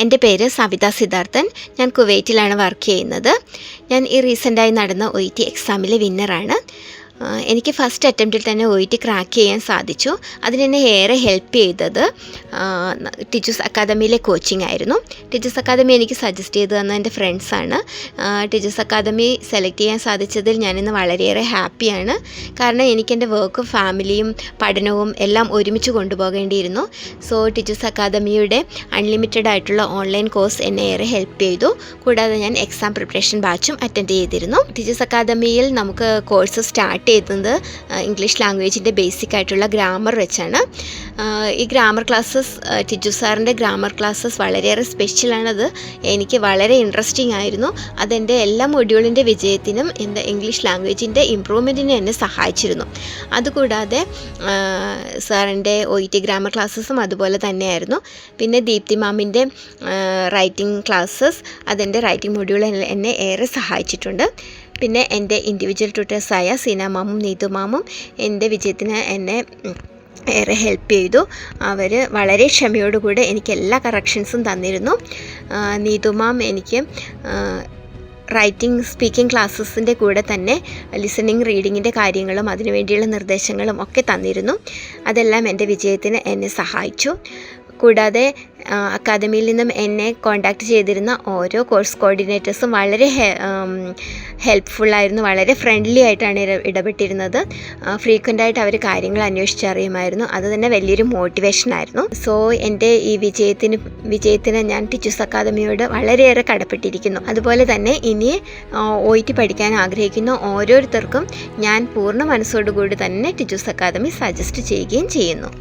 എൻ്റെ പേര് സവിത സിദ്ധാർത്ഥൻ. ഞാൻ കുവൈറ്റിലാണ് വർക്ക് ചെയ്യുന്നത്. ഞാൻ ഈ റീസെൻ്റായി നടന്ന OET എക്സാമിലെ വിന്നറാണ്. എനിക്ക് ഫസ്റ്റ് അറ്റംപ്റ്റിൽ തന്നെ OET ക്രാക്ക് ചെയ്യാൻ സാധിച്ചു. അതിനെന്നെ ഏറെ ഹെൽപ്പ് ചെയ്തത് ടീച്ചേഴ്സ് അക്കാദമിയിലെ കോച്ചിങ് ആയിരുന്നു. ടീച്ചേഴ്സ് അക്കാദമി എനിക്ക് സജസ്റ്റ് ചെയ്തു തന്ന എൻ്റെ ഫ്രണ്ട്സാണ്. ടീച്ചേഴ്സ് അക്കാദമി സെലക്ട് ചെയ്യാൻ സാധിച്ചതിൽ ഞാനിന്ന് വളരെയേറെ ഹാപ്പിയാണ്. കാരണം എനിക്കെൻ്റെ വർക്കും ഫാമിലിയും പഠനവും എല്ലാം ഒരുമിച്ച് കൊണ്ടുപോകേണ്ടിയിരുന്നു. സോ ടീച്ചേഴ്സ് അക്കാദമിയുടെ അൺലിമിറ്റഡ് ആയിട്ടുള്ള ഓൺലൈൻ കോഴ്സ് എന്നെ ഏറെ ഹെൽപ്പ് ചെയ്തു. കൂടാതെ ഞാൻ എക്സാം പ്രിപ്പറേഷൻ ബാച്ചും അറ്റൻഡ് ചെയ്തിരുന്നു. ടീച്ചേഴ്സ് അക്കാദമിയിൽ നമുക്ക് കോഴ്സ് സ്റ്റാർട്ട് ചെയ്യുന്നത് ഇംഗ്ലീഷ് ലാംഗ്വേജിൻ്റെ ബേസിക് ആയിട്ടുള്ള ഗ്രാമർ വെച്ചാണ്. ഈ ഗ്രാമർ ക്ലാസ്സസ് ടിജു സാറിൻ്റെ ഗ്രാമർ ക്ലാസ്സസ് വളരെയേറെ സ്പെഷ്യലാണത്. എനിക്ക് വളരെ ഇൻട്രസ്റ്റിംഗ് ആയിരുന്നു. അതെൻ്റെ എല്ലാ മൊഡ്യൂളിൻ്റെ വിജയത്തിനും എൻ്റെ ഇംഗ്ലീഷ് ലാംഗ്വേജിൻ്റെ ഇമ്പ്രൂവ്മെൻറ്റിനും എന്നെ സഹായിച്ചിരുന്നു. അതുകൂടാതെ സാറിൻ്റെ OET ഗ്രാമർ ക്ലാസ്സസും അതുപോലെ തന്നെയായിരുന്നു. പിന്നെ ദീപ്തി മാമിൻ്റെ റൈറ്റിംഗ് ക്ലാസ്സസ് അതെൻ്റെ റൈറ്റിംഗ് മൊഡ്യൂൾ എന്നെ ഏറെ സഹായിച്ചിട്ടുണ്ട്. പിന്നെ എൻ്റെ ഇൻഡിവിജ്വൽ ട്യൂട്ടേഴ്സായ സീന മാമും നീതു മാമും എൻ്റെ വിജയത്തിന് എന്നെ ഏറെ ഹെൽപ്പ് ചെയ്തു. അവർ വളരെ ക്ഷമയോടുകൂടെ എനിക്ക് എല്ലാ കറക്ഷൻസും തന്നിരുന്നു. നീതു മാം എനിക്ക് റൈറ്റിംഗ് സ്പീക്കിംഗ് ക്ലാസ്സസിൻ്റെ കൂടെ തന്നെ ലിസണിങ് റീഡിങ്ങിൻ്റെ കാര്യങ്ങളും അതിനുവേണ്ടിയുള്ള നിർദ്ദേശങ്ങളും ഒക്കെ തന്നിരുന്നു. അതെല്ലാം എൻ്റെ വിജയത്തിന് എന്നെ സഹായിച്ചു. കൂടാതെ അക്കാദമിയിൽ നിന്നും എന്നെ കോൺടാക്റ്റ് ചെയ്തിരുന്ന ഓരോ കോഴ്സ് കോർഡിനേറ്റേഴ്സും വളരെ ഹെൽപ്ഫുള്ളായിരുന്നു. വളരെ ഫ്രണ്ട്ലി ആയിട്ടാണ് ഇടപെട്ടിരുന്നത്. ഫ്രീക്വൻ്റായിട്ട് അവർ കാര്യങ്ങൾ അന്വേഷിച്ചറിയുമായിരുന്നു. അത് തന്നെ വലിയൊരു മോട്ടിവേഷനായിരുന്നു. സോ എൻ്റെ ഈ വിജയത്തിന് ഞാൻ ടീച്ചേഴ്സ് അക്കാദമിയോട് വളരെയേറെ കടപ്പെട്ടിരിക്കുന്നു. അതുപോലെ തന്നെ ഇനി OET പഠിക്കാൻ ആഗ്രഹിക്കുന്ന ഓരോരുത്തർക്കും ഞാൻ പൂർണ്ണ മനസ്സോടുകൂടി തന്നെ ടീച്ചേഴ്സ് അക്കാദമി സജസ്റ്റ് ചെയ്യുകയും ചെയ്യുന്നു.